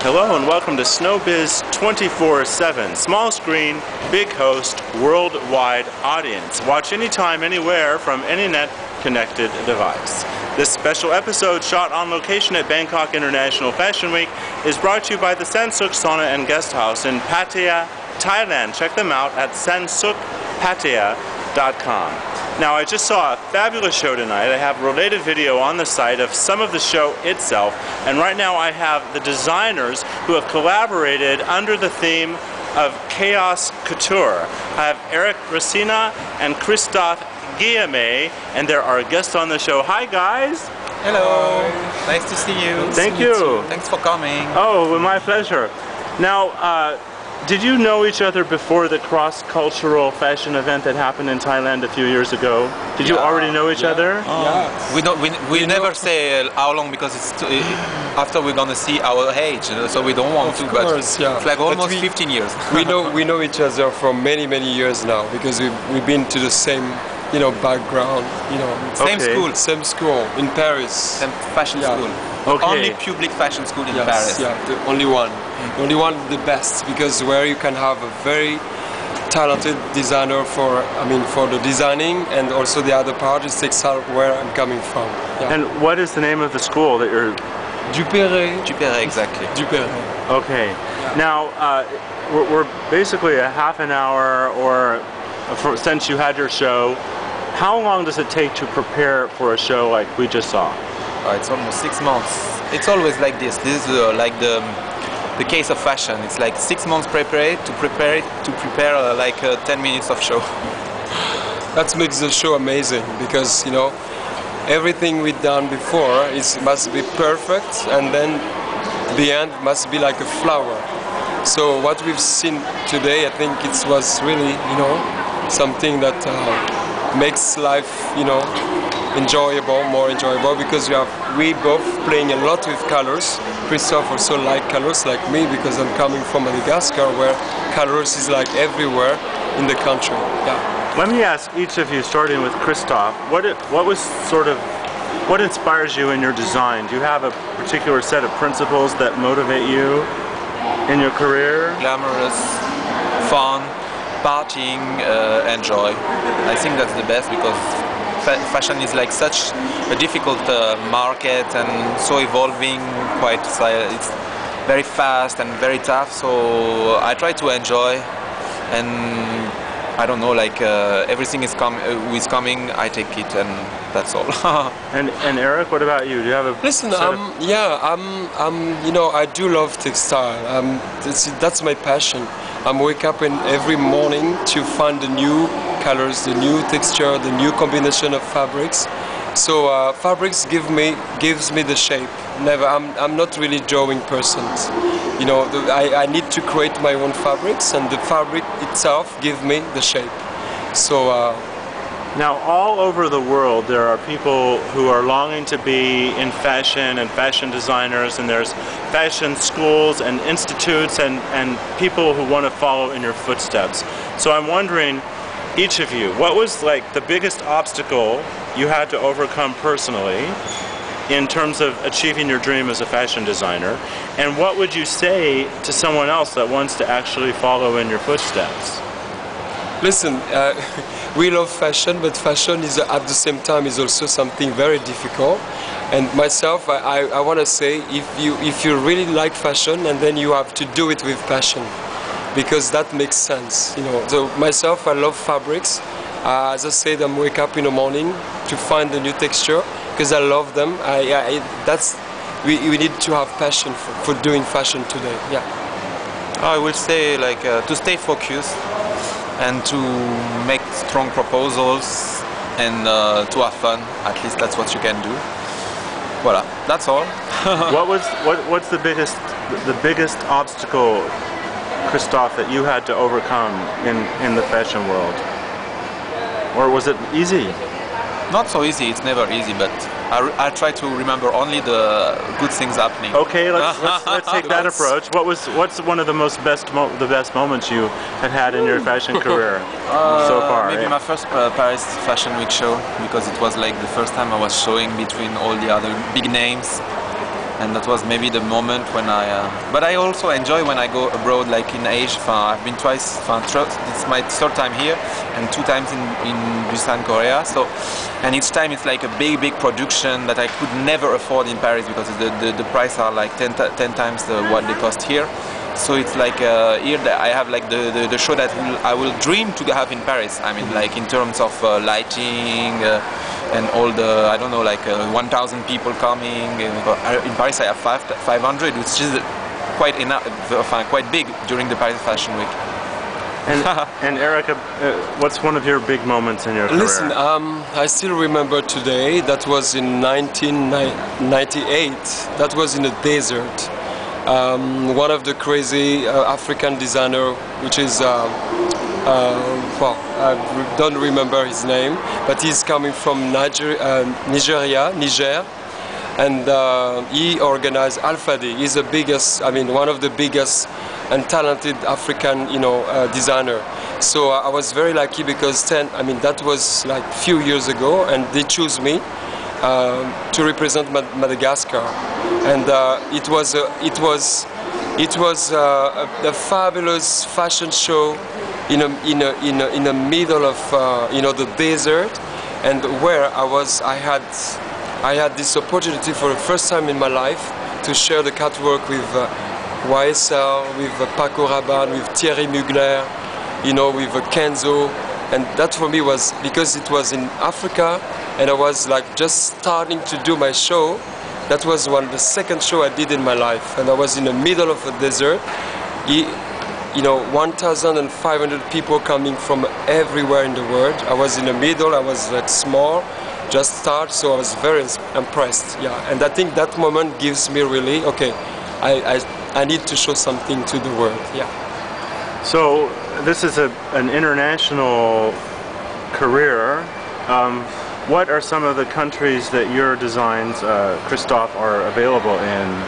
Hello and welcome to Snowbiz 24/7. Small screen, big host, worldwide audience. Watch anytime, anywhere from any net-connected device. This special episode, shot on location at Bangkok International Fashion Week, is brought to you by the Sansuk Sauna and Guest House in Pattaya, Thailand. Check them out at sansukpattaya.com. Now, I just saw a fabulous show tonight. I have a related video on the site of some of the show itself, and right now I have the designers who have collaborated under the theme of COUTURE. I have Raisina and Christophe Guillarm.e, and they're our guests on the show. Hi, guys. Hello. Nice to see you. Thank you. Thanks for coming. Oh, my pleasure. Now, did you know each other before the cross-cultural fashion event that happened in Thailand a few years ago? Did you already know each other? We never say how long because it's after we're gonna see our age, so we don't want to. Of course, but it's like almost 15 years. we know each other for many years now because we've been to the same background, same school in Paris, same fashion school. Okay. Only public fashion school in Paris. Yeah, the only one. The only one, the best, because where you can have a very talented designer for the designing, and also the other part is textile, where I'm coming from. Yeah. And what is the name of the school that you're... Duperré, exactly. Duperré. Okay. Now, we're basically a half an hour, or since you had your show, how long does it take to prepare for a show like we just saw? It's almost 6 months. It's always like this. This is like the case of fashion. It's like 6 months to prepare 10 minutes of show. That makes the show amazing because everything we've done before must be perfect, and then the end must be like a flower. So what we've seen today, I think it was really something that makes life more enjoyable, because we both playing a lot with colors. Christophe also like colors like me, because I'm coming from Madagascar, where colors is like everywhere in the country. Yeah. Let me ask each of you, starting with Christophe, what inspires you in your design? Do you have a particular set of principles that motivate you in your career? Glamorous, fun, partying, and joy. I think that's the best, because fashion is like such a difficult market, and so evolving, it's very fast and very tough, so I try to enjoy, and I don't know, everything is coming, I take it, and that's all. And Eric, what about you? Do you have a... Listen, I do love textile. That's my passion. I wake up every morning to find the new colors, the new texture, the new combination of fabrics. So fabrics gives me the shape. I'm not really drawing person. I need to create my own fabrics, and the fabric itself gives me the shape. So. Now, all over the world, there are people who are longing to be in fashion, and fashion designers, and there's fashion schools and institutes and people who want to follow in your footsteps. So I'm wondering, each of you, what was like the biggest obstacle you had to overcome personally in terms of achieving your dream as a fashion designer? And what would you say to someone else that wants to actually follow in your footsteps? Listen, we love fashion, but fashion is at the same time is also something very difficult. And myself, I want to say, if you really like fashion, and then you have to do it with passion, because that makes sense. So myself, I love fabrics. As I said, I wake up in the morning to find the new texture because I love them. We need to have passion for doing fashion today. Yeah. I would say to stay focused, and to make strong proposals, and to have fun. At least that's what you can do. Voila, that's all. What's the biggest obstacle, Christophe, that you had to overcome in the fashion world? Or was it easy? Not so easy. It's never easy, but I try to remember only the good things happening. Okay, let's take that approach. What's one of the best moments you had in your fashion career so far? Maybe my first Paris Fashion Week show, because it was like the first time I was showing between all the other big names. and that was maybe the moment when but I also enjoy when I go abroad, like in Asia. I've been twice. It's my third time here, and 2 times in Busan, Korea. So, and each time it's like a big production that I could never afford in Paris because the price are like 10 times what they cost here. So it's like here that I have like the show that I will dream to have in Paris. I mean, like in terms of lighting and all the, I don't know, like 1,000 people coming. In Paris I have 500, which is quite enough, quite big during the Paris Fashion Week. And Erica, what's one of your big moments in your career? Listen, I still remember today. That was in 1998. That was in the desert. One of the crazy African designer, which is well, I don't remember his name, but he's coming from Niger, and he organized Alpha Day. He's the biggest, I mean, one of the biggest and talented African, designer. So I was very lucky because that was like a few years ago, and they chose me to represent Madagascar, and it was a fabulous fashion show in the middle of the desert, and where I had this opportunity for the first time in my life to share the catwalk with YSL, with Paco Rabanne, with Thierry Mugler, with Kenzo, and that for me was because it was in Africa, and I was like just starting to do my show. That was the second show I did in my life, and I was in the middle of a desert. 1,500 people coming from everywhere in the world. I was in the middle. I was like small, just start, so I was very impressed. Yeah, and I think that moment gives me really okay. I need to show something to the world. Yeah. So this is an international career. What are some of the countries that your designs, Christophe, are available in?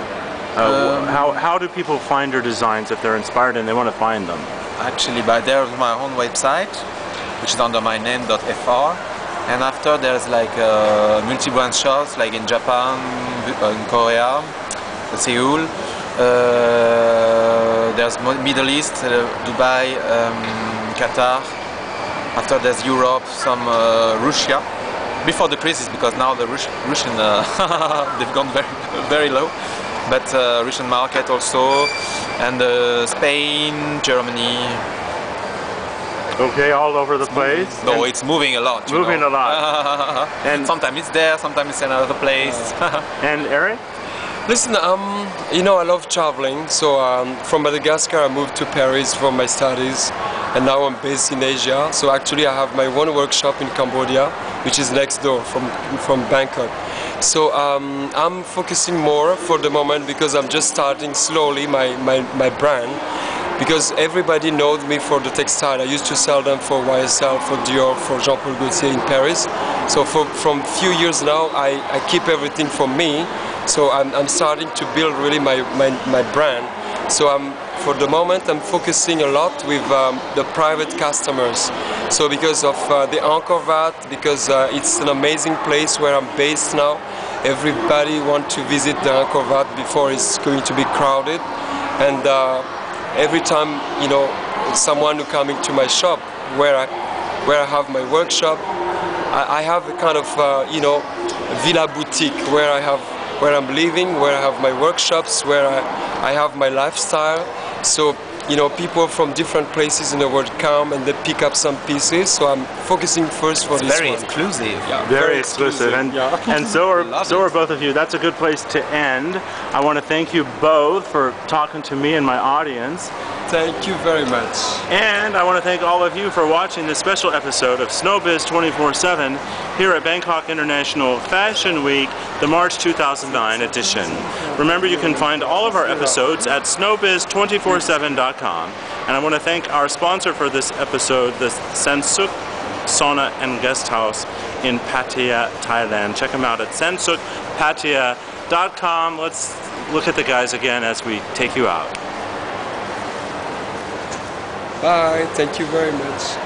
How do people find your designs if they're inspired and they want to find them? Actually, there's my own website, which is under my name.fr, and after there's like multi-brand shops, like in Japan, in Korea, Seoul. There's Middle East, Dubai, Qatar. After there's Europe, some Russia. Before the crisis, because now the Russian they've gone very low. But Russian market also, and Spain, Germany. Okay, all over the place. No, it's moving a lot. Moving a lot. And sometimes it's there, sometimes it's in another place. And Eric? Listen, I love traveling. So from Madagascar, I moved to Paris for my studies, and now I'm based in Asia. So actually, I have my one workshop in Cambodia, which is next door from Bangkok. So I'm focusing more for the moment because I'm just starting slowly my brand. Because everybody knows me for the textile. I used to sell them for YSL, for Dior, for Jean-Paul Gaultier in Paris. So from few years now, I keep everything for me. So I'm starting to build really my brand. So for the moment I'm focusing a lot with the private customers. So because of the Angkor Wat, because it's an amazing place where I'm based now. Everybody wants to visit the Angkor Wat before it's going to be crowded. And every time someone who coming to my shop where I have my workshop, I have a kind of villa boutique where I'm living, where I have my workshops, where I have my lifestyle. So people from different places in the world come and they pick up some pieces. So I'm focusing first for this very one. Exclusive. Yeah, very exclusive. And so are both of you. That's a good place to end. I want to thank you both for talking to me and my audience. Thank you very much. And I want to thank all of you for watching this special episode of Snowbiz 24/7 here at Bangkok International Fashion Week, the March 2009 edition. Remember, you can find all of our episodes at snowbiz247.com. And I want to thank our sponsor for this episode, the Sansuk Sauna and Guest House in Pattaya, Thailand. Check them out at sansukpattaya.com. Let's look at the guys again as we take you out. Bye, thank you very much.